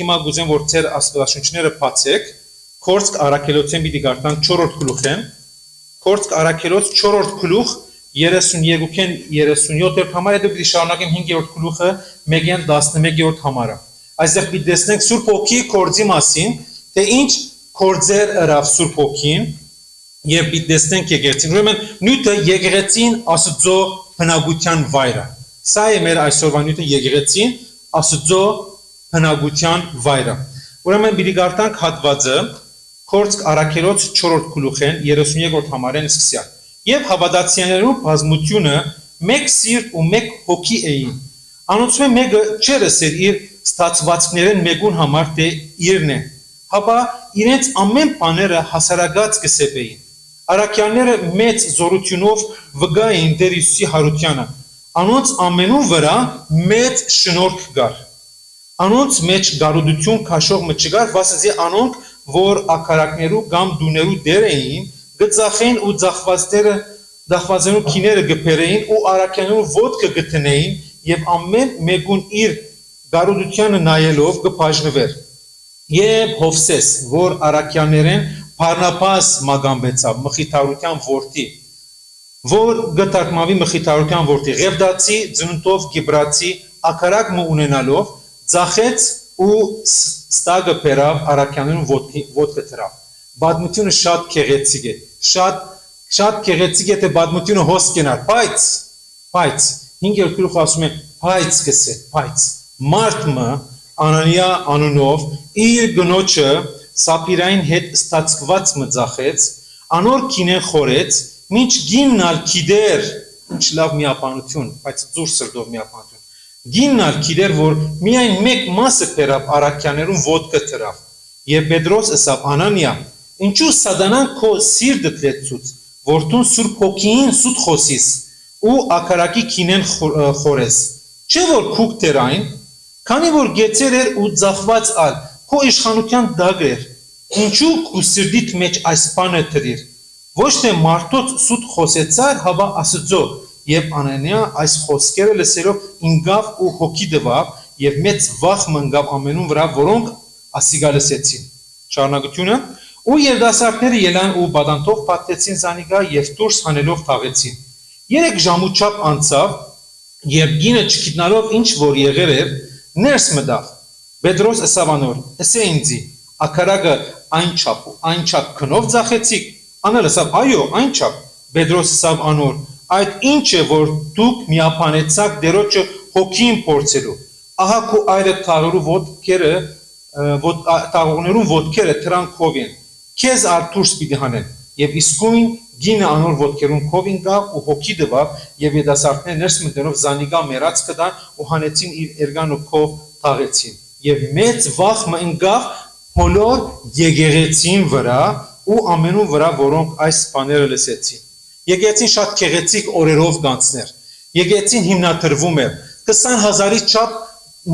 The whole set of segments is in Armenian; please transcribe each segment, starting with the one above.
Հիմա գուզեմ որ ձեր աստվածաշունչները բացեք, Կորցք առաքելոցեն պիտի գարտան 4-րդ գլուխեն, Կորցք առաքելոց 4-րդ գլուխ 32-ին 37-րդ համարը դու պիտի շարունակեմ 5-րդ գլուխը 1-ին 11-րդ համարը։ Այստեղ պիտի տեսնենք Սուրբ Հոգի կորձի մասին, թե ինչ կորձեր ըրավ Սուրբ Հոգին եւ պիտի տեսնենք եկեղեցին։ Ուրեմն նյութը եկեղեցին Աստծո բնակության վայրը։ Սա է մեր այսօրվա նյութը եկեղեցին Աստծո բնակության վայրը։ Ուրեմն պիտի գարտանք հատվածը Կորցք առաքելոց 4-րդ գլուխեն 32-րդ համարեն սկսյալ։ Եվ հավատացյալներու բազմությունը մեկ սիրտ ու մեկ հոգի էին։ Անոնցմե մեկը չերսեր իր ստացվածքներեն մեկուն համար թե իրն է, հապա իրենց ամեն բաները հասարակած կսեպեին։ Առաքյալները մեծ զորությունով վգա էին Տեր Հիսուսի հարությանը։ Անոնց ամենու վրա մեծ շնորհք կար։ Անոնց մեջ գարուդություն քաշող մը չկար, վասնզի անոնք, որ ակարակներու կամ դուներու դեր էին, գծախեն ու դախվածերու քիները գբերեին ու առաքյալներու ոտքը գտնեին եւ ամեն մեկուն իր գարուդությանը նայելով կբաժնվեր։ Եվ Հովսես, որ առաքյալներեն Բարնաբաս մագամբեցավ մխիթարության որդի, որ գտակմավի մխիթարության որդի, Ղևդացի ծնունդով Գիբրացի ակարակ մը ունենալով ծախեց ու ստագը բերավ առաքյալներուն ոտքը դրավ։ Պատմությունը շատ քեղեցիկ է, շատ քեղեցիկ է, թե պատմությունը հոս կենար, բայց 5-րդ գլուխը ասում է, բայց կսե, բայց մարդը Անանիա անունով իր գնոջը Սապիրային հետ ստացված մը ծախեց, անոր քինեն խորեց, մինչ գիննալ գիտեր, ինչ լավ միապանություն, բայց ծուր սրտով միապանություն։ Գիննալ գիտեր, որ միայն մեկ մասը բերավ առաքյալներուն ոտքը դրավ։ Եվ Պետրոս ասավ Անանիա, ինչու սատանան քո սիրտը դլեցուց, որտուն Սուրբ Հոգին սուտ խոսիս ու ակարակի քինեն խորես։ Չէ որ քուք դերային, քանի որ գեցեր էր ու ծախված ալ, քո իշխանության դագր, ինչու քու սիրտիդ մեջ այս բանը դրիր։ Ոչ թե մարդոց սուտ խոսեցար, հապա Աստծո։ Եվ Անանիա այս խոսքերը լսելով ինգավ ու հոգի դվավ եւ մեծ վախ մնգավ ամենուն վրա, որոնք ասիգա լսեցին։ Շարունակությունը ու երդասարտները ելան ու բադանտով պատտեցին զանիգա եւ դուրս հանելով թաղեցին։ 3 ժամուչապ անցավ եւ գինը չգիտնալով ինչ որ եղեր էր, ներս մտավ։ Պետրոս ասավ անոր. «Ասե ինձի, ակարակը այն չափ քնով ծախեցիք»։ Անել ասավ. «Այո, այն չափ»։ Պետրոսը սավ անոր, այդ ինչ է, որ դուք միապանեցաք դերոջը հոգին փորձելու։ Ահա քո այրը թաղերու ոտքերը, թաղողներուն ոտքերը թրանք քովին։ Քեզ արդուրս պիտի հանեն։ Եվ իսկույն գինը անոր ոտքերուն քովին գավ ու հոգի դվավ եւ երիտասարդները ներս մտնելով զանիգա մեռած կդան ու հանեցին իր էրգան ու քով թաղեցին։ Եվ մեծ վախ մնգավ բոլոր եկեղեցին վրա ու ամենուն վրա, որոնք այս բաները լսեցին։ Եկեղեցին շատ քեղեցիկ օրերով գանցներ։ Եկեղեցին հիմնադրվում էր 20,000-ից չափ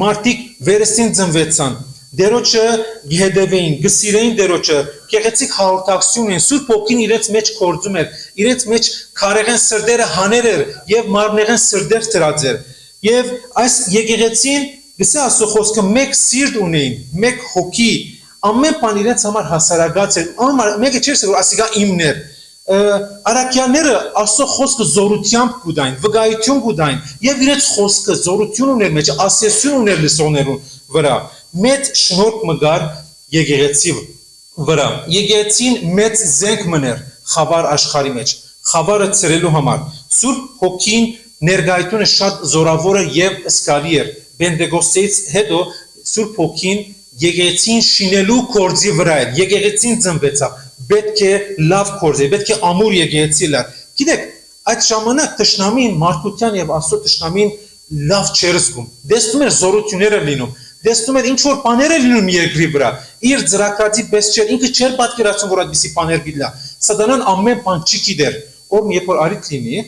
մարդիկ վերստին ծնվեցան։ Դերոջը գհետևեին, գսիրեին դերոջը, քեղեցիկ հաղորդակցություն են, Սուրբ Հոգին իրենց մեջ կործում էր, իրենց մեջ քարեղեն սրդերը հաներ էր եւ մարմնեղեն սրդեր ծրած էր։ Եվ այս եկեղեցին գսե Աստծո խոսքը մեկ սիրտ ունեին, մեկ հոգի, ամեն բան իրենց համար հասարակած էր, մեկը չէր որ ասիգա իմն էր։ Արաքյանները Աստծո խոսքը զորությամբ կուտային, վկայություն կուտային եւ իրենց խոսքը զորություն ուներ մեջ, ասեսություն ուներ լսողներուն վրա։ Մեծ շնորհք մգար եկեղեցի վրա։ Եկեղեցին մեծ զենք մներ խավար աշխարհի մեջ, խավարը ծրելու համար։ Սուրբ Հոգին ներկայությունը շատ զորավոր եւ զգալի էր։ Պենտեկոստից հետո Սուրբ Հոգին եկեղեցին շինելու կորձի վրա էր։ Եկեղեցին ծնվեցավ։ Պետք է լավ կորձ, պետք է ամուր եկեղեցի լար։ Գիտեք, այդ ժամանակ տշնամին մարդկության եւ Աստծո տշնամին լավ չէր զգում։ Դեսնում էր զորությունները լինում։ Դեսնում էր ինչ որ բաներ է լինում երկրի վրա։ Իր ծրակացի պես չէր, ինքը չէր պատկերացնում, որ այդպիսի բաներ գիտլա։ Սատանան ամեն բան չի գիտեր։ Որ երբ որ արիք լինի,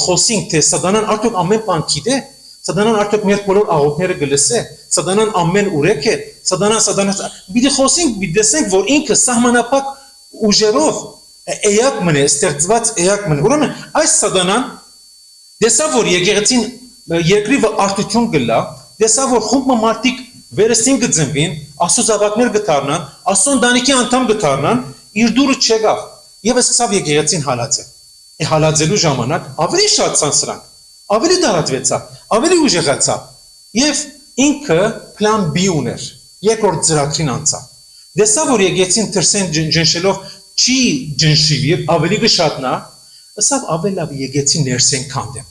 խոսենք թե Սատանան արդյոք ամեն բան գիտե։ Սատանան արդյոք մեր բոլոր աղոթները գլսե։ Սատանան ամեն ուրեք է։ Սատանան պիտի խոսենք, պիտի տեսենք, որ ինքը սահմանափակ ուժերով էակ մնե, ստեղծված էակ մնե։ Ուրեմն այս Սատանան դեսավ, որ եկեղեցին երկրի արդյունք գլա, դեսավ, որ խումբը մարդիկ վերստին կծնվին, Աստծո զավակներ կդառնան, Աստծո ընտանիքի անդամ կդառնան, իր դուրը չեկավ։ Եվ սկսավ եկեղեցին հալածել։ Հալածելու ժամանակ ավելի շատացան սրանք, ավելի դարածվեցավ, ավելի ուժեղացավ։ Եվ ինքը պլան B ուներ, երկրորդ ծրագրին անցավ։ Դեսավ, որ եկեղեցին թրսեն ջնշելով չի ջնշիվի, ավելի կշատնա, ըսավ ավելի լավ եկեղեցին ներսեն քանդեմ։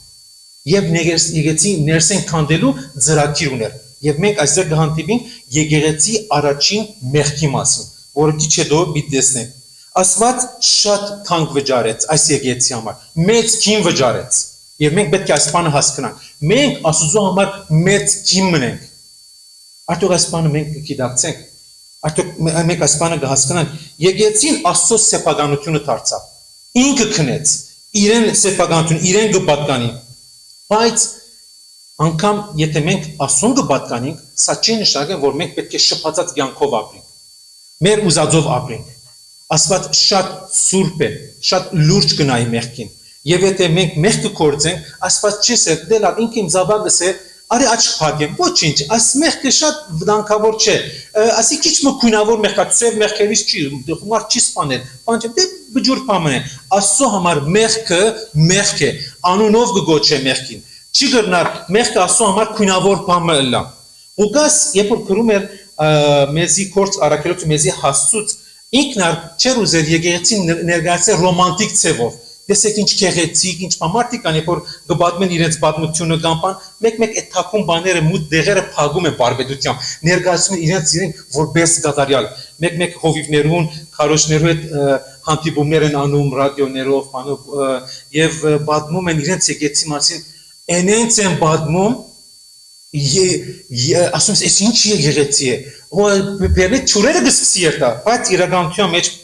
Եվ եկեղեցի ներսեն քանդելու ծրագիր ուներ։ Եվ մենք այսօր կհանդիպենք եկեղեցի առաջին մեղքի մասին, որը քիչ հետո պիտի տեսնենք։ Աստված շատ թանկ վճարեց այս եկեղեցի համար, մեծ քին վճարեց։ Եվ մենք պետք է այս բանը հասկանանք։ Մենք Աստծո համար մեծ քին մնենք։ Արդյոք այս բանը մենք կգիտակցենք։ Արդյոք մենք այս բանը կհասկանանք։ Եկեղեցին Աստծո սեփականությունը դարձավ։ Ինքը քնեց իրեն սեփականություն, իրեն կպատկանի։ Բայց անգամ եթե մենք Աստծուն կպատկանենք, սա չի նշանակում, որ մենք պետք է շփացած կյանքով ապրենք։ Մեր ուզածով ապրենք։ Աստված շատ սուրբ է, շատ լուրջ կնայի մեղքին։ Եվ եթե մենք մեղքը կորցենք, Աստված չի ասել, դե լավ, ինքը իմ զավակս է, արի աչք փակեմ, ոչինչ, այս մեղքը շատ վտանգավոր չէ։ Ասի քիչ մքունավոր մեղքա, ծև մեղքերից չի, դու չի սպանել։ Բան չէ, դե բջուր բամն է։ Աստծո համար մեղքը մեղք է, անունով կգոչե մեղքին։ Չի գրնար մեղքը Աստծո համար քունավոր բամը լա։ Ղուկաս երբ որ գրում էր մեզի կորց առաքելոցը մեզի հասցուց, ինքն չէր ուզեր եկեղեցին ներկայացնել ռոմանտիկ ցևով։ Տեսեք ինչ քեղեցիկ, ինչ մարդիկ կան, երբ որ գբատմեն իրենց պատմությունը գամփան, մեկ-մեկ այդ թակում բաները մուտ դեղերը փագում են բարբեդությամբ, ներկայացնում են իրենց որպես գադարյալ, մեկ-մեկ հովիվներուն, քարոշներու հետ հանդիպումներ են անում ռադիոներով, բանով եւ պատմում են իրենց եկեցի մասին, այնց են պատմում, ասում ես ինչ եկեղեցի է, բերնի ճուրերը գսկսի երթա, բայց իրականության մեջ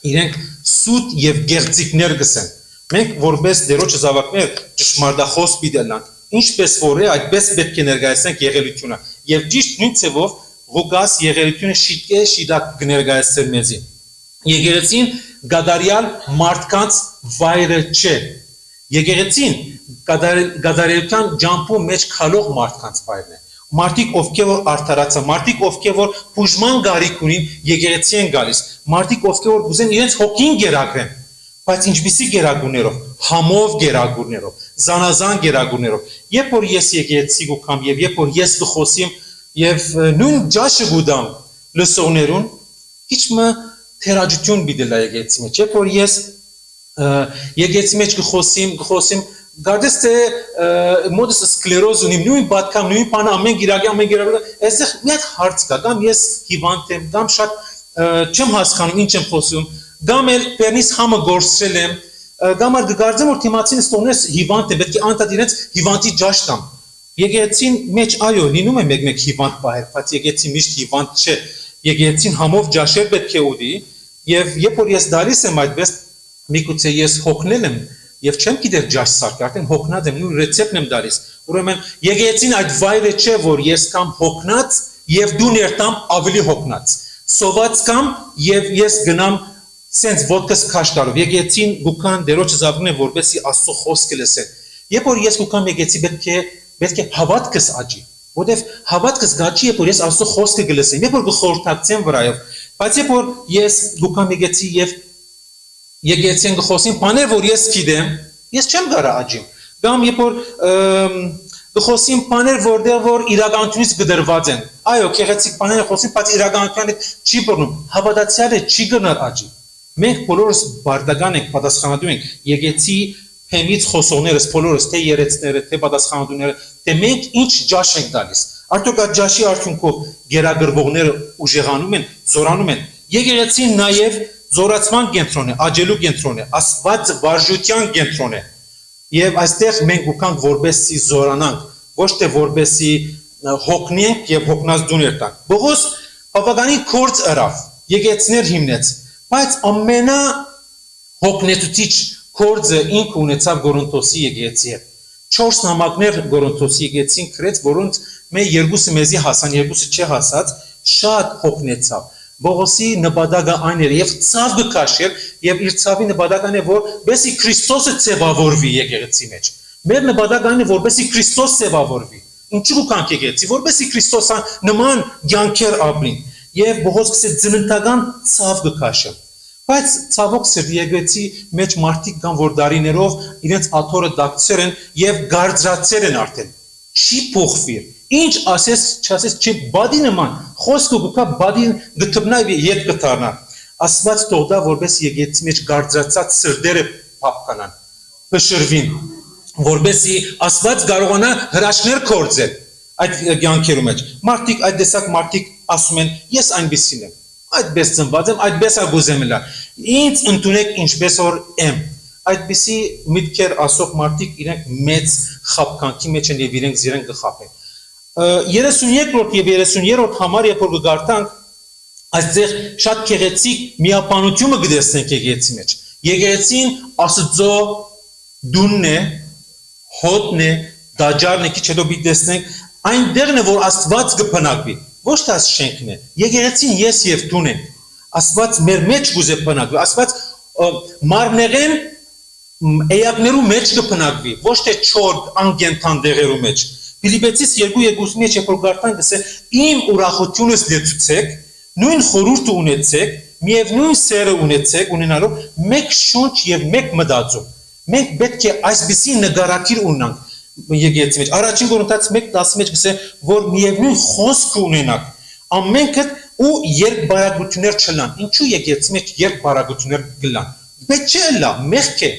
իրենք սուտ եւ գեղձիկներ գսեն։ Մենք որպես դերոջ զավակներ ճշմարտախոս պիտի լինենք։ Ինչպես որ է, այդպես պետք է ներկայացնենք եղելությունը։ Եվ ճիշտ նույն ցևով Ղուկաս եղելությունը շիտակ կներկայացրել մեզի։ Եկեղեցին գադարյալ մարդկանց վայրը չէ։ Եկեղեցին գադարելության ջամփու մեջ քալող մարդկանց վայրն է։ Մարդիկ ովքեր որ արդարացան, մարդիկ ովքեր որ բուժման գարիք ունին, եկեղեցի են գալիս, մարդիկ ովքեր որ ուզեն իրենց հոգին գերակրեն, բայց ինչպիսի գերագուրներով, համով գերագուրներով, զանազան գերագուրներով։ Երբ որ ես եկեղեցի գուքամ եւ երբ որ ես կխոսիմ եւ նույն ջաշը գուդամ լսողներուն, ինչ մը թերաջություն պիտի լա եկեղեցի մեջ, երբ որ ես Եկեցի մեջ գխոսիմ գարդես թե մոդս սկլերոզ ունիմ նույն բատկամ նույն բանը ամեն գիրակի այստեղ մի հատ հարց կա կամ ես հիվանդ եմ կամ շատ չեմ հասկանում ինչ եմ խոսում կամ էլ բերնից համը գործել եմ կամ էլ գարդեմ որ թիմացին ստոնես հիվանդ է պետք է անտատ իրենց հիվանդի ջաշ տամ եկեցին մեջ այո լինում է մեկ հիվանդ պահեր բայց եկեցին միշտ հիվանդ չէ եկեցին համով ջաշեր պետք է ուտի եւ երբ որ ես դալիս եմ այդպես միգուցե ես հոգնել եմ եւ չեմ գիտեր ջաշ սարք արդեն հոգնած եմ նույն ռեցեպտն եմ դալիս ուրեմն եկեցին այդ վայրը չէ որ ես կամ հոգնած եւ դու ներտամ ավելի հոգնած սոված կամ եւ ես գնամ sense vodka-ս քաշ տալով եկեցին գուքան դերոջ զավգն է որբեսի աստծո խոսքը լսեն երբ որ ես գուքան եկեցի պետք է հավատքս աճի որտեվ հավատքս գաչի երբ որ ես աստծո խոսքը գլսեմ երբ որ գխորհրդակցեմ վրայով բայց երբ որ ես գուքան եկեցի եւ եկեցին գխոսին բաներ որ ես գիտեմ ես չեմ գարա աճիմ կամ երբ որ գխոսին բաներ որ իրականությունից գդրված են այո քեղեցիկ բաներ խոսին բայց իրականությունը չի բռնում հավատացյալը չի գնար աճի մենք բոլորս բարդական ենք պատասխանատու ենք եկեցի Հեմից խոսողներս բոլորս թե երեցները թե պատասխանատուները թե մենք ինչ ջաշ ենք տալիս արդյոք այդ ջաշի արդյունքով գերագրվողները ուժեղանում են զորանում են եկեղեցին նաև զորացման կենտրոն է աջելու կենտրոն է աստված վարժության կենտրոն է եւ այստեղ մենք ուքանք որբեսի զորանանք ոչ թե որբեսի հոգնենք եւ հոգնած դուներ տանք Բողոս բավականին կորց ըրավ եկեղեցիներ հիմնեց բայց ամենա հոգնեցուցիչ կորձը ինքը ունեցավ Գորոնթոսի եկեղեցի հետ 4 նամակներ Գորոնթոսի եկեղեցին գրեց որոնց մեր երկուսը մեզի հասան երկուսը չհասած շատ հոգնեցավ Բողոսի նպատակը այն էր եւ ցավ գքաշել եւ իր ցավի նպատակն է որբեսի Քրիստոսը ցեվավորվի եկեղեցի մեջ մեր նպատակն է որբեսի Քրիստոս ցեվավորվի ինչու կանք եկեղեցի որբեսի Քրիստոսը նման յանքեր ապրին եւ Բողոս կսե ծննդական ցավ գքաշել բայց ցավոք սրտի եկեղեցի մեջ մարդիկ կան որ դարիներով իրենց աթորը դակցեր են եւ գարձրացել են արդեն չի փոխվի ինչ ասես չասես չի բադի նման խոսքը գուկա բադին գտնայ ետ կթարնա աստված թողდა որպես եկեղեցի մեջ գարձրացած սրտերը փափկանան բշրվին որբեսի աստված կարողանա հրաշքներ կործել այդ յանքերում մեջ մարդիկ այդ դեսակ մարդիկ ասում են ես այնպեսին եմ այդպես ծնված եմ այդպես ագուզեմ լա ինձ ընդունեք ինչպես որ եմ այդպիսի միտքեր ասող մարդիկ իրենք մեծ խապկանքի մեջ են եւ իրենք գխապեն 33-րդ եւ 33-րդ համար երբ որ գարտանք այստեղ շատ քեղեցիկ միապանությունը գտեսնենք եկեղեցի մեջ եկեղեցին աստծո դունն է հոտն է դաջարն է քիչ հետո դեսնենք այնտեղն է որ աստված կփնակվի ոչ թե շենքն է եկեղեցին ես եւ դուն ենք աստված մեր մեջ գուզե փնակվի աստված մարմներեն էակներու մեջ կփնակվի ոչ թե չոր անգենթան դեղերու մեջ Ֆիլիպեցիս 2:2-ի մեջ երբ որ գարտան գսե իմ ուրախությունս լեցուցեք նույն խորհուրդը ունեցեք միևնույն սերը ունեցեք ունենալով մեկ շունչ եւ մեկ մտածում մենք պետք է այսպիսի նկարակիր ունենանք եկեղեցի մեջ առաջին Կորինթացիս 1:10 մեջ գսե որ միևնույն խոսք ունենաք ամենքը ու երկբարագություններ չլան ինչու եկեղեցի մեջ երկբարագություններ գլան պետք չէ լա մեղք է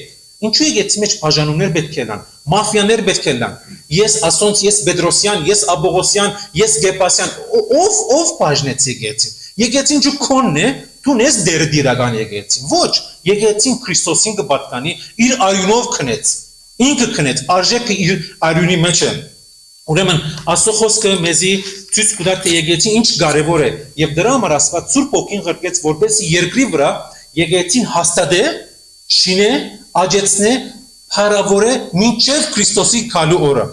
ինչու եկեղեցի մեջ բաժանումներ պետք է լան մաֆիաներ պետք է լան ես ասոնց ես Պետրոսյան ես Աբողոսյան ես Գեպասյան ով բաժնեց եկեղեցին եկեղեցին ջու քոնն է դու ես դերդիրական եկեղեցին ոչ եկեղեցին Քրիստոսին կպատկանի իր արյունով քնեց ինքը քնեց արժեքը իր արյունի մեջ է ուրեմն Աստծո խոսքը մեզի ցույց կտա թե եկեղեցին ինչ կարևոր է եւ դրա համար Աստված Սուրբ Օքին ղրկեց որպեսզի երկրի վրա եկեղեցին հաստատե շինե աջեցնե փառավորե մինչև Քրիստոսի քալու օրը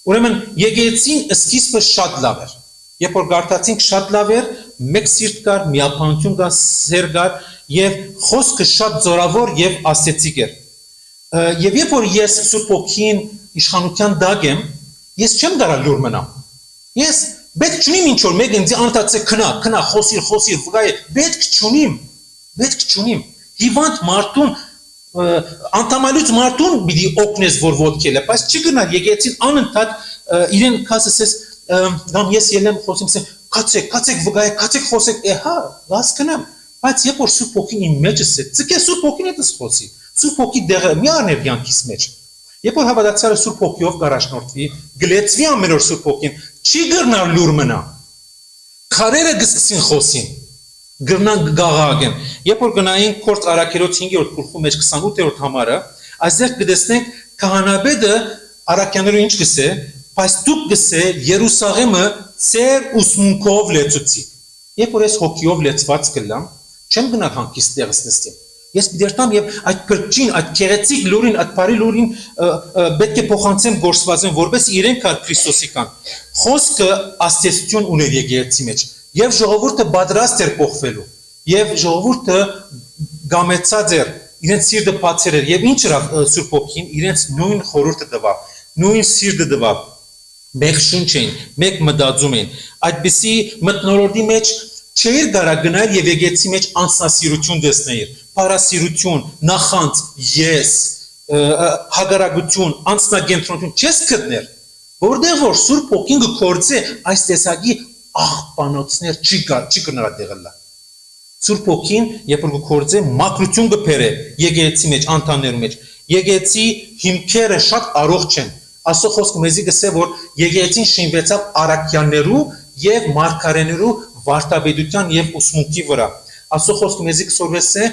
ուրեմն եկեղեցին սկիզբը շատ լավ էր երբ որ գարտացինք շատ լավ էր մեկ սիրտ կար միապանություն կար սեր կար եւ խոսքը շատ զորավոր եւ աստեցիկ էր եւ երբ որ ես Սուրբ Օքին իշխանության դակ եմ ես չեմ դարա լուր մնամ ես պետք չունիմ ինչ որ մեկ ինձ անտացե քնա խոսիր վգայ պետք չունիմ հիվանդ մարդուն անդամալուց մարդուն պիտի օգնես որ ոտքելը բայց չգնար եկեցին անընդհատ իրեն կասես կամ ես ելեմ խոսեմ կացեք վգայ կացեք խոսեք հա գաս կնամ բայց երբ որ Սուրբ Օքին իմ մեջս է ցկե Սուրբ Օքին է դες խոսի Սուրբ ոգի դեղը մի առներ կյանքիս մեջ։ Երբ որ հավատացյալը Սուրբ ոգիով կառաջնորդվի, գլեցվի ամեն օր Սուրբ ոգին, չի գրնալ լուր մնա։ Քարերը գսկսին խոսին, գրնան գաղաղեն։ Երբ որ գնային Կորց Արաքելոց 5-րդ գլխու մեջ 28-րդ համարը, այստեղ կտեսնենք քահանաբեդը Արաքյաներու ինչ գսե, բայց դուք գսե Երուսաղեմը ծեր ուսմունքով լեցուցի։ Երբ որ ես հոգիով լեցված կլամ, չեմ գնա հանգիստ տեղս նստեմ։ Ես դերտամ եւ այդ կրճին, այդ քեղեցիկ լուրին, այդ բարի լուրին պետք է փոխանցեմ գործվածեն, որպես իրենք ալ Քրիստոսի կան։ Խոսքը աստեցություն ուներ եկեղեցի մեջ, եւ ժողովուրդը պատրաստ էր փոխվելու, եւ ժողովուրդը գամեցած էր, իրենց սիրտը բացեր էր, եւ ինչ Սուրբ ոգին իրենց նույն խորհուրդը տվավ, նույն սիրտը տվավ։ Մեկ շունչ էին, մեկ մտածում էին, այդպիսի մթնոլորտի մեջ չէր գարա գնալ եւ եկեցի մեջ անսասիրություն տեսնել, փարասիրություն, նախանց, ես, հագարագություն, անձնագենտրոնություն չես գտներ, որտեղ որ Սուրբ ոգին գործե այս տեսակի աղբանոցներ չի գնալ դեղելա։ Սուրբ ոգին երբ որ գործե մակրություն կփերե եկեցի մեջ, անտաններու մեջ, եկեցի հիմքերը շատ առողջ են։ Աստծո խոսքը մեզի գսե որ եկեղեցին շինվեցավ առաքյաններու եւ մարգարեներու վարտաբեդության եւ ուսմունքի վրա։ Աստծո խոսքը մեզի կսորվեսե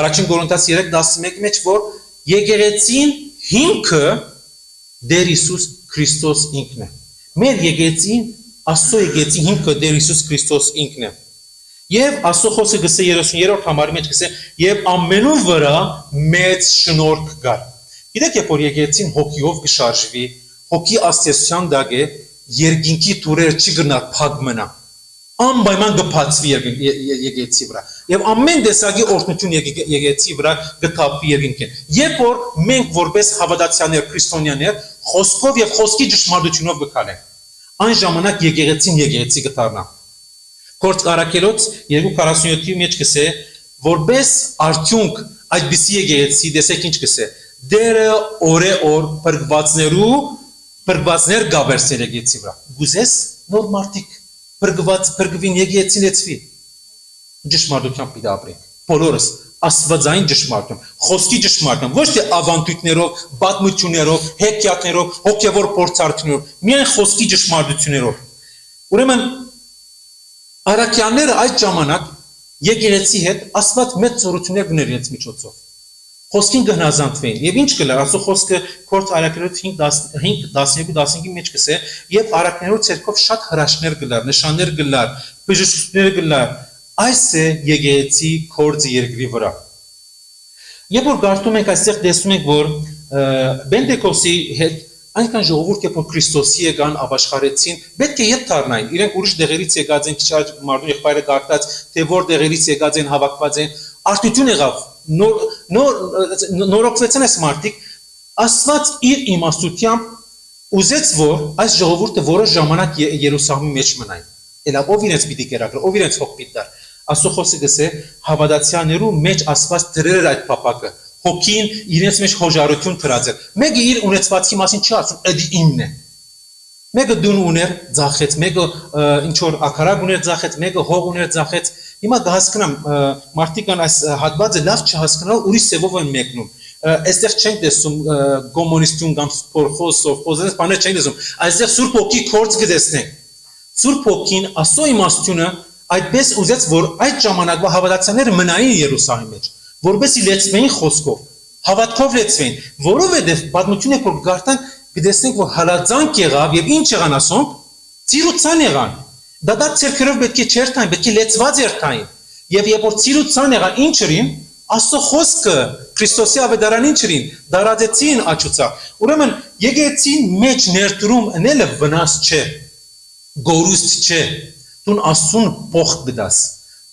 առաջին Կորինթաց 3:11 մեջ որ եկեղեցին հիմքը Տեր Հիսուս Քրիստոս ինքն է։ Մեր եկեղեցին Աստծո եկեղեցի հիմքը Տեր Հիսուս Քրիստոս ինքն է։ Եվ Աստծո խոսքը գսե 30-րդ համարի մեջ գսե եւ ամենու վրա մեծ շնորհք գար։ Գիտեք, երբ որ եկեղեցին հոգիով կշարժվի, հոգի աստեցության դակ է, երկինքի դուրերը չի գնա փակ մնա։ Անպայման կփածվի եկեղեցի վրա։ Եվ ամեն տեսակի օրհնություն եկեղեցի վրա կթափվի երկինքին։ Երբ որ մենք որպես հավատացյալներ, քրիստոնյաներ, խոսքով եւ խոսքի ճշմարտությունով կքանենք, այն ժամանակ եկեղեցի կդառնա։ Կորց Արաքելոց 2:47-ի մեջ կսե, որպես արդյունք այդպիսի եկեղեցի, տեսեք ինչ կսե, Դերը օրե-օր պրգվածներ գաբերսել եկեցի վրա։ Գուզես նոր մարդիկ պրգվին եկեցին էցվի։ Ճշմարտությամբ պիտի ապրենք։ Բոլորս աստվածային ճշմարտություն, խոսքի ճշմարտություն, ոչ թե ավանդույթներով, պատմություններով, հեքիաթներով, հոգևոր փորձառություններով, միայն խոսքի ճշմարտություններով։ Ուրեմն առաքյանները այդ ժամանակ եկեղեցի հետ աստված մեծ ծորություններ գներ իրենց միջոցով։ Խոսքին գնազանդվեն եւ ինչ կլար Աստծո խոսքը Կորց Արաքելոց 5:12-15-ի մեջ կսե եւ առաքներու ցերկով շատ հրաշքներ գլար, նշաններ գլար, բժշկություններ գլար։ Այս է եկեղեցի կորձ երկրի վրա։ Երբ որ գարտում ենք այստեղ տեսնում ենք որ Բենտեկոստի հետ այնքան ժողովուրդ է որ Քրիստոսի եկան ապաշխարեցին, պետք է ետ դառնային։ Իրենք ուրիշ դեղերից եկած են, քիչ մարդու եղբայրը գարտած, թե որ դեղերից եկած են, հավաքված են, արտություն եղավ նորոգվեցան այս մարդիկ, Աստված իր իմաստությամբ ուզեց որ այս ժողովուրդը որոշ ժամանակ Երուսաղեմի մեջ մնային։ Էլա ով իրենց պիտի կերակրի, ով իրենց հոգ պիտի դար։ Աստծո խոսքը գսե հավատացյալներու մեջ Աստված դրեր այդ փապակը, հոգին իրենց մեջ հոժարություն դրած էր։ Մեկը իր ունեցվածքի մասին չի ասում, «Էդի իմն է»։ Մեկը դուն ուներ, ձախեց, մեկը ինչ որ ակարակ ուներ, ձախեց, մեկը հող ուներ, ձախեց։ Հիմա կհասկանամ մարդիկան այս հատվածը լավ չհասկանալ ուրիշ սևով են մեկնում։ Այստեղ չենք տեսում կոմունիստություն կամ սովխոզես բաներ չենք տեսում։ Այստեղ Սուրբ ոգի կորց կտեսնենք։ Սուրբ ոգին Աստծո իմաստությունը այդպես ուզեց որ այդ ժամանակվա հավատացյալները մնային Երուսաղեմի մեջ, որովհետեւ լեցվեին խոսքով, հավատքով լեցվեին, որովհետեւ պատմությունը որ գարտան կտեսնենք որ հալածանք եղավ եւ ինչ եղան ասում, ծիրուցան եղան։ Դա ցերկերով պետք է չերթային, պետք է լեցված երթային։ Եվ երբ որ ծիրուցան եղան ինչ ըրին, Աստծո խոսքը Քրիստոսի ավետարանին չրին, դարաձեցին աչուցա։ Ուրեմն եկեղեցին մեջ ներդրում ընելը վնաս չէ, գորուստ չէ։ Տուն Աստծուն փոխ գտաս։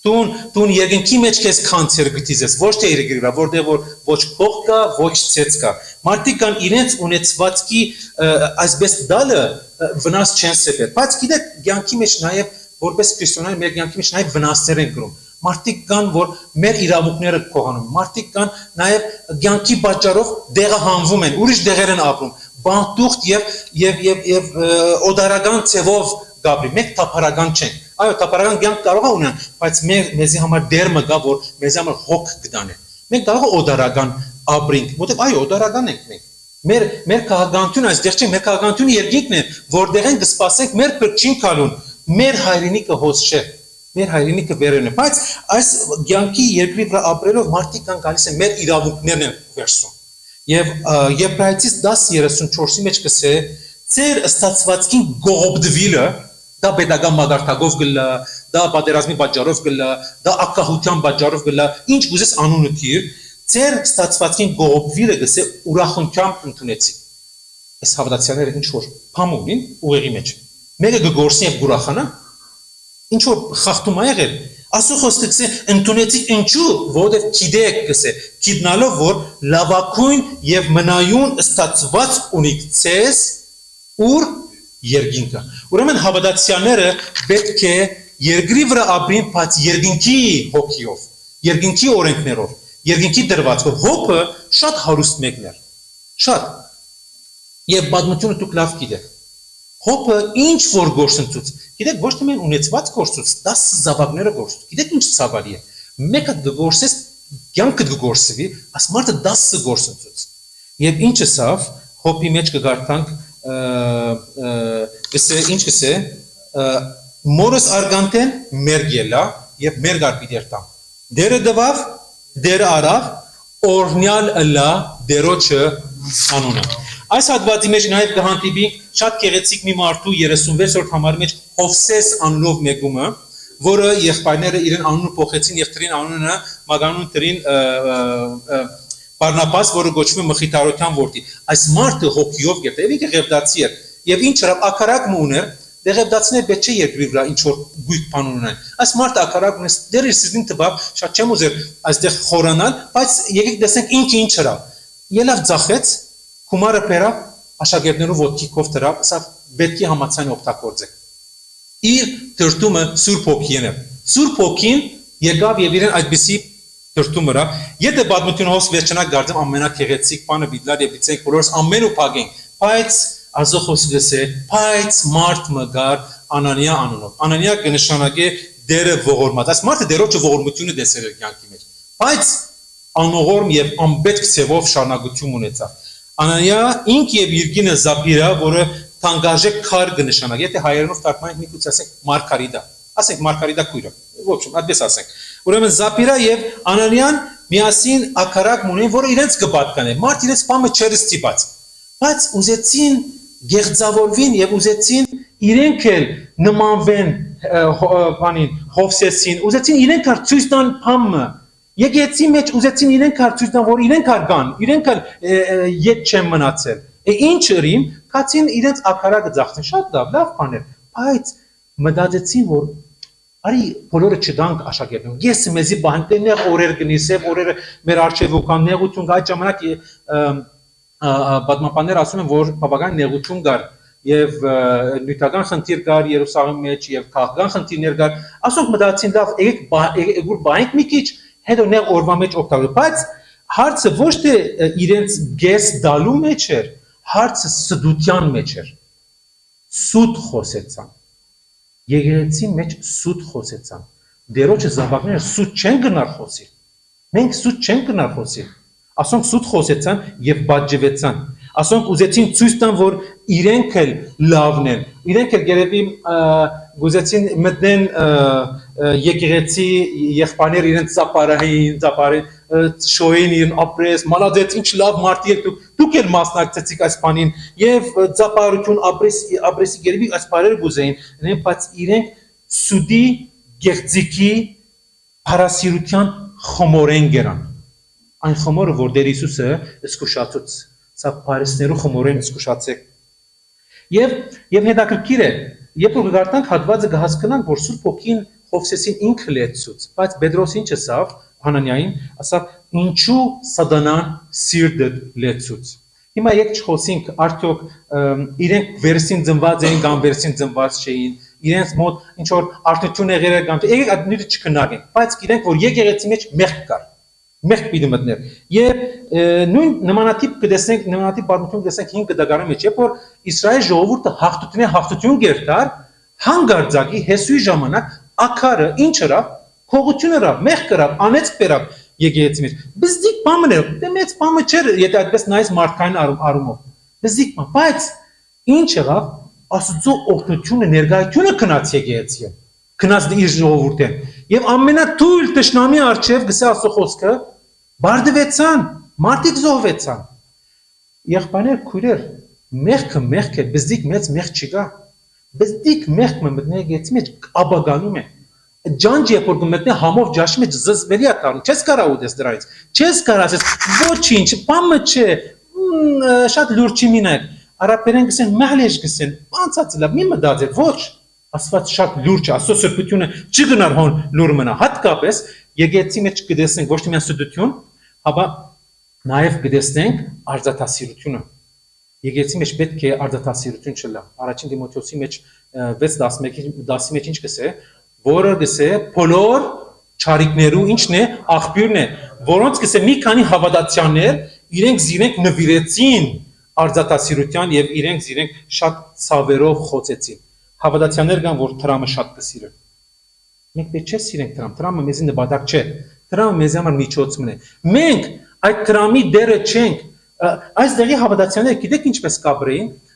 Տուն երկնքի մեջ քեզ կանցեր գտիզես, ոչ թե երկրի վրա, որտեղ որ ոչ փոխ կա, ոչ ցեց կա։ Մարդիկ կան իրենց ունեցվածքի այսպես դալը վնաս չեն սեփել։ Բայց գիտեք, կյանքի մեջ նաև որպես քրիստոնյա մեր կյանքի մեջ նաև վնասներ են կրում։ Մարդիկ կան, որ մեր իրավունքները կողանում։ Մարդիկ կան նաև կյանքի պատճառով դեղահանվում են, ուրիշ դեղեր են ապրում, բանտուղտ եւ օդարական ցևով գաբրի, մեկ թափարական չեն։ Այո, թափարական կյանք կարող է ունենալ, բայց մեզի համար դերմը կա, որ մեզի համար հոգ կդանե։ Մենք կարող է օդարական ապրենք, որտեղ այո, օդարական ենք մենք։ Մեր քաղաքականությունը այստեղ չէ, մեր քաղաքականությունը երկինքն է, որտեղ ենք կսպասենք մեր փրկչին քալուն, մեր հայրենիքը հոս չէ, մեր հայրենիքը վերևն է, բայց այս ցանկի երկրի վրա ապրելով մարդիկ կան գալիս են մեր իրավունքներն են վերցում։ Եվ Եբրայեցիս 10:34-ի մեջ կսե ծեր ստացվածքին գողոբդվիլը դա պետական մագարտակով գլա, դա պատերազմի պատճառով գլա, դա ակահության պատճառով գլա, ինչ գուզես անունը թիր, ծեր ստացվածքին գողոբդվիլը գսե ուրախությամբ ընդունեցի։ Այս հավատացյալները ինչ որ փամ ունին ուղեղի մեջ։ Մեկը գգորսի եւ գուրախանա, ինչ որ խախտում ա եղել։ Ասու խոսքը գսե ընդունեցի ինչու, որովհետեւ գիտեք գսե, գիտնալով որ լավակույն եւ մնայուն ստացված ունիք ցես ուր երկինքը։ Ուրեմն հավատացյալները պետք է երկրի վրա ապրեն, բայց երկինքի հոգիով, երկինքի օրենքներով, երկինքի դրվածքով։ Հոպը շատ հարուստ մեկն էր։ Շատ։ Եվ պատմությունը դուք լավ գիտեք։ Հոպը ինչ որ գործընծուց։ Գիտեք, ոչ թե մեն ունեցված գործուց, 10 զավակները գործուց։ Գիտեք ինչ ցավալի է։ Մեկը գործես, կյանքը գործվի, աս մարդը 10 գործընծուց։ Եվ ինչը սավ, հոպի մեջ կգարտանք ինչ կսե մորս արգանտեն մերգելա եւ մերգար պիտերտամ դերը դվավ դերը արավ օրնյալ լա դերոչը անունը այս հատվածի մեջ նաեւ կհանդիպի շատ գեղեցիկ մի մարդու 36-րդ համարի մեջ Հովսես անունով մեկումը որը եղբայրները իրեն անունը փոխեցին եւ դրին անունը մագանուն դրին Բարնաբաս, որը գոչվում է մխիթարության որդի, այս մարդը հոգիով գերտե, եւ ինքը ղևտացի էր, եւ ինչ հրավ ակարակ ուներ, դե ղևտացիները պետք չէ երկրի վրա ինչ որ գույք բան ունենան։ Այս մարդը ակարակ ունես, դեր իր սիրտին տվավ, շատ չեմ ուզեր այստեղ խորանալ, բայց եկեք տեսնենք ինչ հրավ։ Ելավ ձախեց, գումարը բերավ, աշակերտներու ոտքիքով դրավ, սա պետք է համացան օգտագործեք։ Իր դրտումը Սուրբ Հոգին է։ Սուրբ Հոգին եկավ եւ իրեն այդպիսի դրտում վրա, եթե պատմությունը հոս վերջնակ գարձեմ ամենակեղեցիկ բանը բիդլար եւ դիցենք բոլորս ամեն ու փագենք, բայց Ազոխոս գսե, բայց մարդ մգար Անանիա անունով։ Անանիա կնշանակե դերը ողորմած։ Այս մարդը դերոջը ողորմությունը դեսել էր կյանքի մեջ, բայց անողորմ եւ անպետք ցևով շարունակություն ունեցավ։ Անանիա ինք եւ իր գինը Զապիրա, որը թանկարժեք քար կնշանակե, եթե հայերենով թարգմանենք մի քիչ ասենք Մարգարիդա, ասենք Մարգարիդա քույրը, ոչ, այդպես ասենք։ Ուրեմն Զապիրա եւ Անանիան միասին ակարակ ունեն, որը իրենց կպատկանեն։ Մարդ իրենց բամը չեր ստիպած, բայց ուզեցին գեղձավորվին եւ ուզեցին իրենք էլ նմանվեն բանին Հովսեսին, ուզեցին իրենք էլ ցույց տան բամը։ Եկեցի մեջ ուզեցին իրենք էլ ցույց տան, որ իրենք էլ կան, իրենք էլ ետ չեն մնացել։ Ինչ ըրին, կացին իրենց ակարակը ձախցին, շատ լավ բան էր, բայց մտածեցին, որ արի բոլորը չդանք աշակերտներուն։ Ես մեզի բանտենեղ օրեր կնիսև, օրերը մեր արժեվ ուքան նեղություն կա, այդ ժամանակ պատմաբաններ ասում են, որ բավական նեղություն կար եւ նյութական խնդիր կար Երուսաղեմի մեջ եւ քաղաքական խնդիրներ կար։ Ասոնք մտածեցին լավ, եկեք բայենք մի քիչ, հետո նեղ օրվա մեջ օգտագործենք, բայց հարցը ոչ թե իրենց գես դալու մեջ էր, հարցը սդության մեջ էր։ Սուտ խոսեցան։ Եկեղեցի մեջ սուտ խոսեցան։ Դերոջը զավակները սուտ չեն գնար խոսի։ Մենք սուտ չենք գնար խոսի։ Ասոնք սուտ խոսեցան եւ բաժջվեցան։ Ասոնք ուզեցին ցույց տան, որ իրենք էլ լավն են։ Իրենք էլ երևի գուզեցին մտնեն եկեղեցի եղբայրներ իրենց ծապարային, շոյին իրեն ապրես, մալադեց, ինչ լավ մարդի եք դուք էլ մասնակցեցիք այս բանին եւ ծապարություն ապրեսի երևի այս բարերը գուզեին, բայց իրենք սուդի գեղձիկի հարասիրության խմորեն գերան։ Այն խմորը, որ Տեր Հիսուսը զսկուշացուց, սա բարեսներու խմորեն զսկուշացեք։ Եվ հետաքրքիր է, երբ որ գարտանք հատվածը կհասկանանք, որ Սուրբ Հոգին Հովսեսին ինքը լեցուց, բայց Պետրոս ինչը ասավ Հանանիային, ասավ ինչու սատանան սիրտը լեցուց։ Հիմա եք չխոսենք արդյոք իրենք վերսին ծնված էին կամ վերսին ծնված չէին, իրենց մոտ ինչ որ արթնություն եղել էր կամ եկեք այդ նույնը չքննարկենք, բայց գիտենք որ եկեղեցի մեջ մեղք կար։ Մեղք պիտի մտներ։ Եվ նույն նմանատիպ կտեսնենք, նմանատիպ պատմություն կտեսնենք 5 դագարի մեջ, երբ որ Իսրայել ժողովուրդը հաղթություն գերտար, հանգարձակի Հեսուի ժամանակ ակարը ինչ հրավ, քողություն հրավ, մեղք կրավ, անեծք բերավ, եկեղեցի մեջ։ Բզդիկ բամն է, դե մեծ բամը չէր, եթե այդպես նայես մարդկային առումով։ Բզդիկ բամ, բայց ինչ եղավ, Աստծո օգնությունը ներկայությունը գնաց եկեղեցիը։ Գնաց իր ժողովուրդին։ Եվ ամենաթույլ տշնամի արչև գսե Աստծո խոսքը բարդվեցան, մարդիկ զոհվեցան։ Եղբայրներ, քույրեր, մեղքը է, բզդիկ մեծ մեղք չկա։ Բզդիկ մեղքը մտնի եկեղեցի մեջ աբագանում է։ Ջանջ երբ որ գմտնի համով ջաշի մեջ զզվելի է դառնում, չես կարող ուտես դրանից։ Չես կարող ասես, ոչինչ, բամը չէ, շատ լուրջ չի մինակ։ Արաբերեն գսեն, մահլեջ գսեն, անցած լավ, մի մտածել, ոչ։ Աստված շատ լուրջ է, Աստծո սրբությունը չգնար հոն լուր մնա։ Հատկապես եկեղեցի մեջ կդեսնենք ոչ թե միայն սրբություն, ապա նաև կդեսնենք արձատասիրությունը։ Եկեղեցի մեջ պետք է արձատասիրություն չլա։ Առաջին Տիմոթեոսի մեջ 6:11-ի մեջ ինչ գսե, որը գսե բոլոր չարիքներու ինչն է, աղբյուրն է, որոնց գսե մի քանի հավատացյալներ իրենք նվիրեցին արձատասիրության եւ իրենք շատ ցավերով խոցեցին։ Հավատացյալներ կան, որ դրամը շատ կսիրեն։ Մենք պետք չէ սիրենք դրամը մեզի նպատակ չէ։ Դրամը մեզ համար միջոցն է։ Մենք այդ դրամի դերը չենք։ Այս դերի հավատացյալները գիտեք ինչպես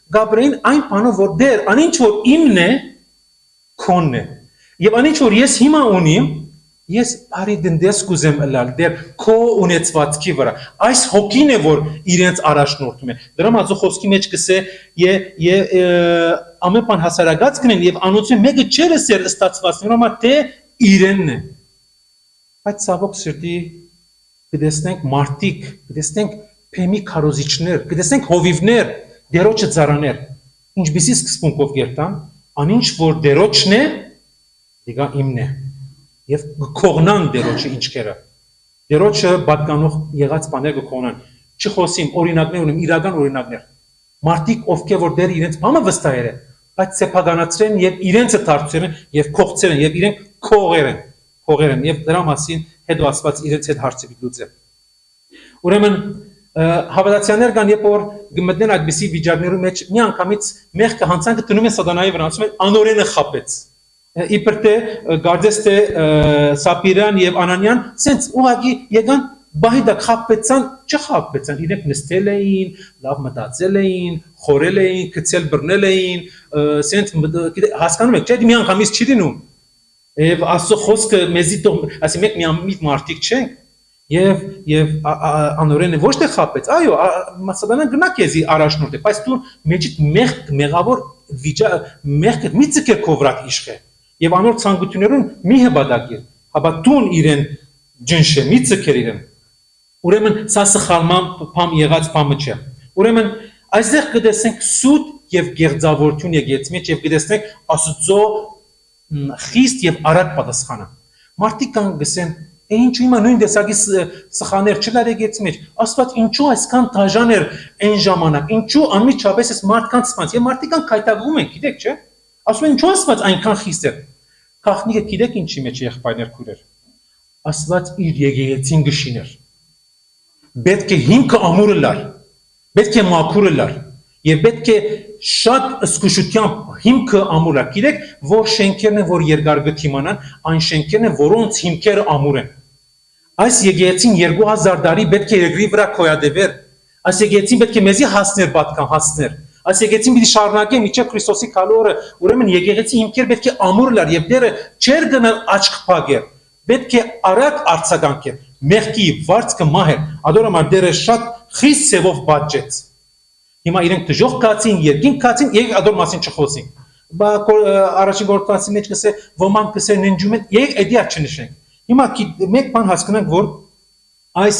Գաբրեին այն բանով որ դեր, անինչ որ իմն է, քոնն է։ Եվ անինչ որ ես հիմա ունիմ, ես բարի դնդես կուզեմ ըլալ դեր քո ունեցվածքի վրա։ Այս հոգին է որ իրենց առաջնորդում է։ Դրամ Աստծո խոսքի մեջ կսե ամեն բան հասարակած կնեն եւ անոնցը մեկը չէ լսեր ստացվածներով, amma թե իրենն է։ Բայց ցավոք սրտի կտեսնենք մարտիկ, կտեսնենք փեմի քարոզիչներ, կտեսնենք հովիվներ, դերոջը ծարաներ։ Ինչպեսի սկզբունքով գերտան, անինչ որ դերոջն է, դիգա իմն է։ Եվ կողնան դերոջը ինչքերը։ Դերոջը պատկանող եղած բաներ կողնան։ Չխոսիմ օրինակներ ունեմ, իրական օրինակներ։ Մարտիկ ովքեր որ դեր իրենց բամը վստահեր է, բայց սեփականացրեն եւ իրենցը դարձրեն եւ քողցրեն եւ իրենք քողեր են եւ դրա մասին հետո Աստված իրենց հետ հարցի լուծե։ Ուրեմն հավատացյալներ կան, երբ որ գմտնեն այդպիսի վիճակներում մեջ մի անգամից մեղքը հանցանքը դնում են սատանայի վրա, ասում են անօրենը խաբեց։ Իբր թե գարձես թե Սապիրան եւ Անանյան սենց ուղղակի եկան բահիդա խաբեցան, չխաբեցան, իրենք նստել էին, լավ մտածել էին, խորել էին, գցել բռնել էին, սենց հասկանում եք, չէ՞ մի անգամից չի լինում։ Եվ Աստծո խոսքը մեզի ասի մենք մի մարդիկ չենք։ Եվ անօրենը ոչ թե խաբեց, այո, Սատանան գնա քեզի առաջնորդ է, բայց դու մեջիդ մեղավոր մեղքը մի ցկեր քո վրա իշխե։ Եվ անոր ցանկություններուն մի հբադակիր, հաբա դուն իրեն ջնշե, մի ցկեր իրեն։ Ուրեմն սա սխալման բամ եղած բամը չէ։ Ուրեմն այստեղ կտեսնենք սուտ եւ գեղձավորություն եկեղեցի մեջ եւ կտեսնենք Աստծո խիստ եւ արագ պատասխանը։ Մարդիկ կան գսեն ինչու հիմա նույն տեսակի սխալներ չկար եկեղեցի մեջ, Աստված ինչու այսքան դաժան էր այն ժամանակ, ինչու անմիջապես այս մարդկանց սպանց, եւ մարդիկ կան քայթագում են, գիտեք չէ՞։ Ասում են ինչու Աստված այնքան խիստ էր։ Խախնիկը գիտեք ինչի մեջ եղբայրներ քուրեր։ Աստված իր եկեղեցին գշիներ։ Պետք է հիմքը ամուրը լար, պետք է մաքուրը լար, եւ պետք է շատ զգուշությամբ հիմքը ամուր է։ Գիտեք, որ շենքերն են, որ երկար գտիմանան, այն շենքերն են, որոնց հիմքերը ամուր են։ Այս եկեղեցին 2000 տարի պետք է երկրի վրա կոյադևեր։ Այս եկեղեցին պետք է մեզի հասներ պատկան, հասներ։ Այս եկեղեցին պիտի շարունակե մինչև Քրիստոսի քալորը, ուրեմն եկեղեցի հիմքեր պետք է ամուր լար եւ դերը չեր գնալ աչք փակեր։ Պետք է արագ արձագանքեր։ Մեղքի վարձքը մահեր, ադորամար դերը շատ խիստ սևով բաժեց։ Հիմա իրենք դժոխք կացին, երկինք կացին, եւ ադոր մասին չխոսին։ Բա առաջին գործընթացի մեջ կսե ոմանք կսե ննջում են, եւ էդի չնշենք։ Հիմա մեկ բան հասկանանք, որ այս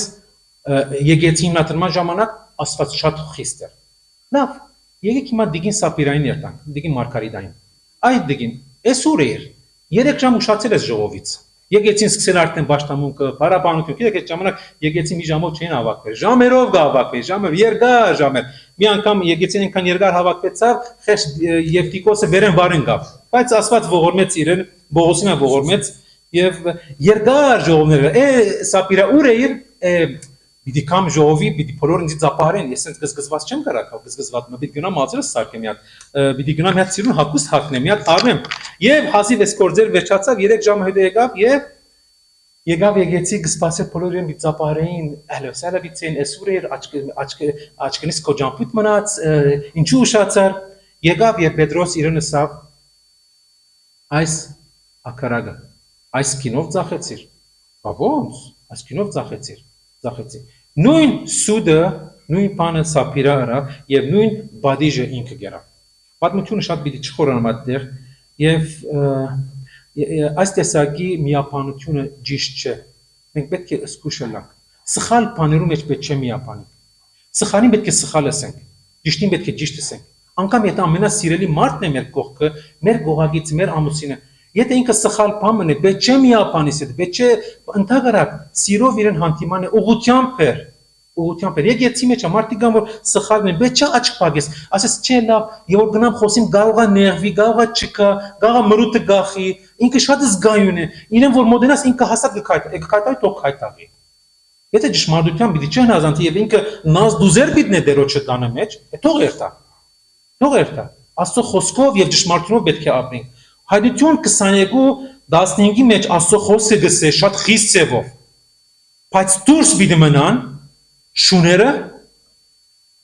եկեղեցի հիմնադրման ժամանակ Աստված շատ խիստ էր։ Լավ, եկեք հիմա Դիգին Սապիրային երթանք, Դիգին Մարգարիտային։ Այդ Դիգին, էս ուր էր։ 3 ժամ ուշացել ես ժողովից։ Եկեցին սկսել արդեն պաշտամունքը, բարաբանություն, գիտեք այդ ժամանակ եկեցին մի ժամով չէին հավաքվել, ժամերով գավաքվել, ժամեր, երկար ժամեր։ Մի անգամ եկեցին այնքան երկար հավաքվեցավ, խես Եվտիկոսը վերեն վարեն գավ։ Բայց Աստված ողորմեց իրեն, Բողոսին ողորմեց եւ երկար ժողովներ։ Սապիրա ուր է իր պիտի կամ ժողովի, պիտի բոլորը ինձ ծափարեն, ես այնց գզգզված չեմ կարակալ, գզգզված մը պիտի գնամ ածրս սարքեմ մի հատ, պիտի գնամ մի հատ սիրուն հագուստ հագնեմ, մի հատ առնեմ։ Եվ հազիվ էս գործեր վերջացավ, 3 ժամ հետո եկավ եւ Եկավ եկեցի գսպասեր բոլորին բիծապարեին, ալոսալա բիծեն էսուրեր աչքնից կոջամպուտ մնաց, ինչու ուշացար, եկավ եւ Պետրոս իրեն ասավ այս ակարագը, այս կինով ծախեցիր, ոնց, այս կինով ծախեցի, նույն սուդը, նույն բանը սապիրա արավ եւ նույն բադիժը ինքը գերավ, պատմությունը շատ պիտի չխորանամ այդտեղ եւ այս տեսակի միապանությունը ճիշտ չէ, մենք պետք է զգուշ լինենք, սխալ բաներու մեջ պետք չէ միապանենք, սխալին պետք է սխալ ասենք, ճիշտին պետք է ճիշտ ասենք, անգամ եթե ամենասիրելի մարդն է մեր կողքը, մեր գողագից, մեր ամուսինը, եթե ինքը սխալ բան մնե, պետք չէ միապանիս հետ, պետք չէ ընդհանրակ սիրով իրեն հանդիման է ուղղությամբ էր, եկեցի մեջ մարդիկ կան որ սխալն են, պետք չէ աչք փակես, ասես չէ լավ, եւ որ գնամ խոսիմ կարող է նեղվի, կարող է չկա, կարող է մրուտը գախի, ինքը շատ զգայուն է, իրեն որ մոդենաս ինքը հասած կքայթάει, թող քայթաղի։ Եթե ճշմարտությամբ պիտի չհնազանդի եւ ինքը նազ դուզեր պիտի դերոջը տանը մեջ, թող երթա։ Թող երթա։ Աստծո խոսքով եւ ճշմարտությունով պետք է ապրենք։ Հայդություն 22:15-ի մեջ Աստծո խոսքը գսե շատ խիստ ձևով։ Բայց դուրս պիտի մնան շուները,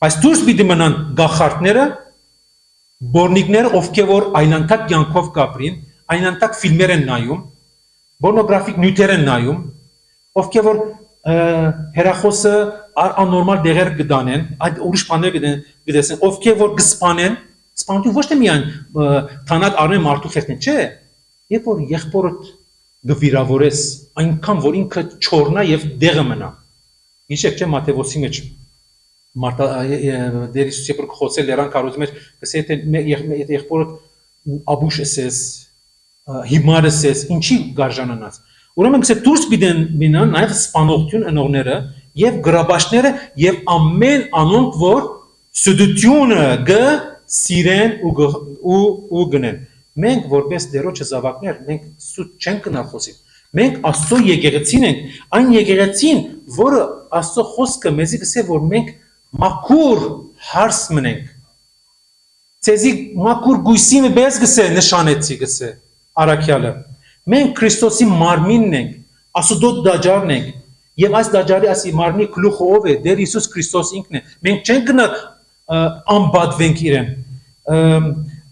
բայց դուրս պիտի մնան գախարտները, բորնիկները, ովքեր որ այլանդակ կյանքով կապրին, այլանդակ ֆիլմեր են նայում, պորնոգրաֆիկ նյութեր են նայում, ովքեր որ հերախոսը անորմալ դեղեր կդանեն, այդ ուրիշ բաներ կդեսեն, ովքեր որ կսպանեն, սպանություն ոչ թե միայն թանատ առնեն մարդու խեղդեն, չէ, երբ որ եղբորդ գվիրավորես, այնքան որ ինքը չորնա եւ դեղը մնա։ Հիշեք չէ Մատթեոսի մեջ Տեր Հիսուս երբ որ խոսել լերան կարոզի մեջ, գսե եթե եղբորդ աբուշ ասես, հիմար ասես, ինչի գարժանանաց։ Ուրեմն գսե դուրս պիտեն մնան նաեւ սպանողություն ընողները եւ գրաբաշները եւ ամեն անոնք որ սուդությունը սիրեն ու գնեն։ Մենք որպես դերոջը զավակներ, մենք սուտ չենք գնալ խոսի։ Մենք Աստծո եկեղեցին ենք, այն եկեղեցին, որը Աստծո խոսքը մեզի գսե որ մենք մաքուր հարս մնենք։ Ցեզի մաքուր գույսի մեզ գսե նշանեցի գսե Արաքյալը։ Մենք Քրիստոսի մարմինն ենք, Աստծո դաջարն ենք, եւ այս դաջարի ասի մարմնի գլուխը ով է, Տեր Հիսուս Քրիստոս ինքն է։ Մենք չենք գնալ անբադվենք իրեն։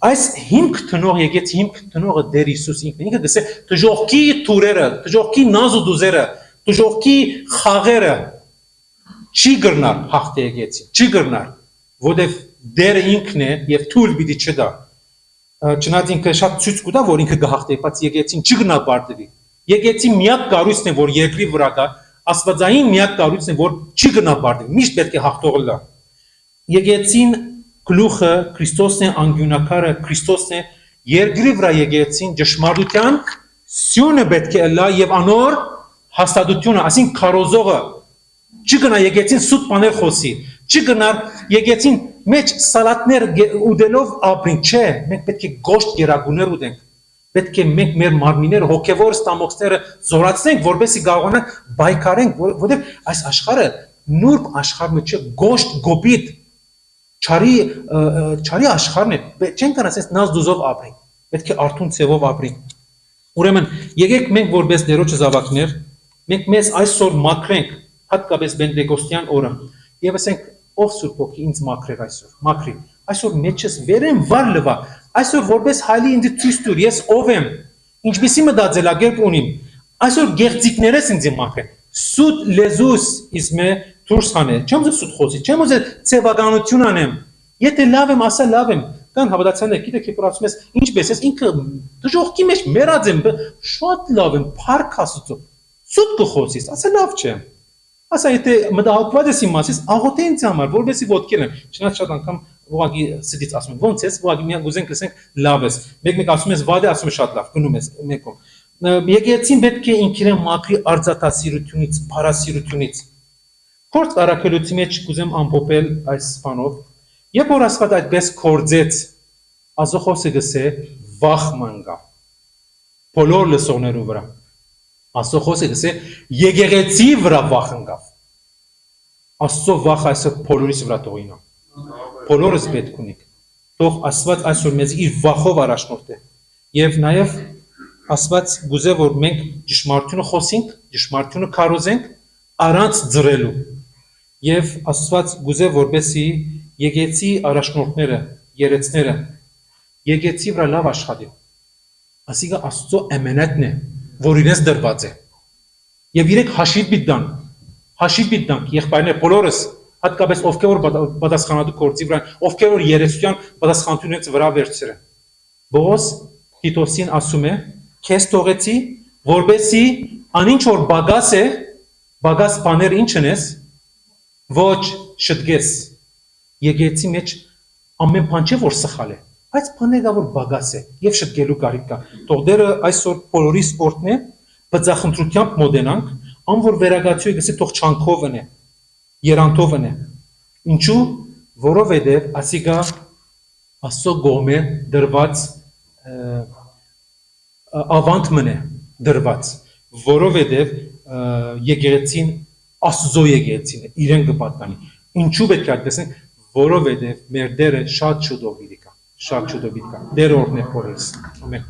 Այս հիմք տնող եկեց հիմք տնողը Տեր Հիսուս ինքն է։ Ինքը գսե դժողքի թուրերը, դժողքի նազու դուզերը, դժողքի խաղերը չի գրնար հաղթե եկեցի, չի գրնար, որտեվ Տերը ինքն է եւ թույլ պիտի չտա։ Չնայած ինքը շատ ցույց կտա, որ ինքը գահաղթե, բայց եկեցին չի գնալ բարտվի։ Եկեցի միակ կառույցն է, որ երկրի վրա կա, աստվածային միակ կառույցն է, որ չի գնալ բարտվի, միշտ պետք է հաղթողը լա։ Եկեցին գլուխը Քրիստոսն է, անգյունակարը Քրիստոսն է, երկրի վրա եկեցին ճշմարտության սյունը պետք է լա եւ անոր հաստատությունը, ասին քարոզողը չգնա եկեցին սուտ բաներ խոսի, չգնար եկեցին մեջ սալատներ ուդելով ապրին, չէ, մենք պետք է գոշտ գերագուներ ուտենք, պետք է մենք մեր մարմինները հոգևոր ստամոքսները զորացնենք, որպեսզի կարողանանք բայկարենք, որովհետև այս աշխարհը նուրբ աշխարհը չէ, գոշտ գոպիտ չարի աշխարհն է, չենք կարող ասես նազ դուզով ապրենք, պետք է արթուն ցևով ապրենք։ Ուրեմն եկեք մենք որպես դերոջ զավակներ, մենք մեզ այսօր մաքրենք, հատկապես Պենտեկոստյան օրը, եւ ասենք ով Սուրբ Ոգի ինձ մաքրեր այսօր, մաքրի։ Այսօր մեջս վերեմ վար լվա, այսօր որպես հայլի ինձ ցույց տուր, ես ով եմ, ինչպեսի մտածելակերպ ունիմ, այսօր գեղձիկներս ինձ մաքրեն, սուտ լեզուս իսմե դուրս հանե, չեմ ուզում սուտ խոսի, չեմ ուզում ցեվականություն անեմ, եթե լավ եմ, ասա լավ եմ, կան հավատացյալներ, գիտեք, երբ ասում ես ինչպես ես, ինքը դժողքի մեջ մեռած եմ, շատ լավ եմ, փառք Աստծո, սուտ կխոսիս, ասա լավ չեմ։ Ասա եթե մտահոգված ես իմ մասից, աղոթե ինձ համար, որովհետեւ ոտքել եմ, չնայած շատ անգամ ուղղակի սիդից ասում եմ, ո՞նց ես, ուղղակի միայն գուզենք լսենք լավ ես։ Մեկ ասում ես վադե, ասում ես շատ լավ, գնում ես մեկում։ Եկեղեցին պետք է ինքիրեն մաքրի արձատասիրությունից, փարասիրությունից։ Քորձ առաքելության մեջ կուզեմ ամփոփել այս բանով, երբ որ Աստված այդպես կորձեց, Աստծո գսե վախ մանգա։ Բոլոր լսողներու վրա։ Աստծո խոսքը գսե եկեղեցի վրա վախ ընկավ։ Աստծո վախ այսօր բոլորիս վրա թողինա։ Բոլորս պետք ունենք։ Թող Աստված այսօր մեզ իր վախով առաջնորդի։ Եվ նաև Աստված գուզե որ մենք ճշմարտությունը խոսենք, ճշմարտությունը քարոզենք առանց ձրելու։ Եվ Աստված գուզե որբեսի եկեցի առաջնորդները, երեցները եկեցի վրա լավ աշխատի։ Ասիկա Աստծո էմենետն է, որ իրենց դրված է։ Եվ իրենք հաշիվ բիդանք եղբայրներ բոլորս, հատկապես ովքեր որ պատասխանատու գործի վրա, ովքեր որ երեսության պատասխանատուն իրենց վրա վերցրել։ Բողոս Տիտոսին ասում է. «Քեզ թողեցի, որբեսի անինչ որ բագաս է, բագաս բաներ ինչն ես, ոչ շտկես։ Եկեցի մեջ ամեն բան չէ որ սխալ է, բայց բաները որ բագաս է եւ շտկելու կարիք կա։ Թող դերը այսօր բոլորիս օրդն է, բծախնդրությամբ մոդենանք, ան որ վերագացույը գսի թող չանքովն է, երանթովն է։ Ինչու, որովհետեւ ասիկա Աստծո գոմե դրված ավանդ մնե դրված, որովհետև եկեղեցին Աստծո եկեղեցին է, իրեն կպատկանի։ Ինչու պետք է այդպես, որովհետև մեր Տերը շատ շուտով իրիկա, շատ շուտով իրիկա։ Տերը օրհնե բոլորիս։ Ամեն։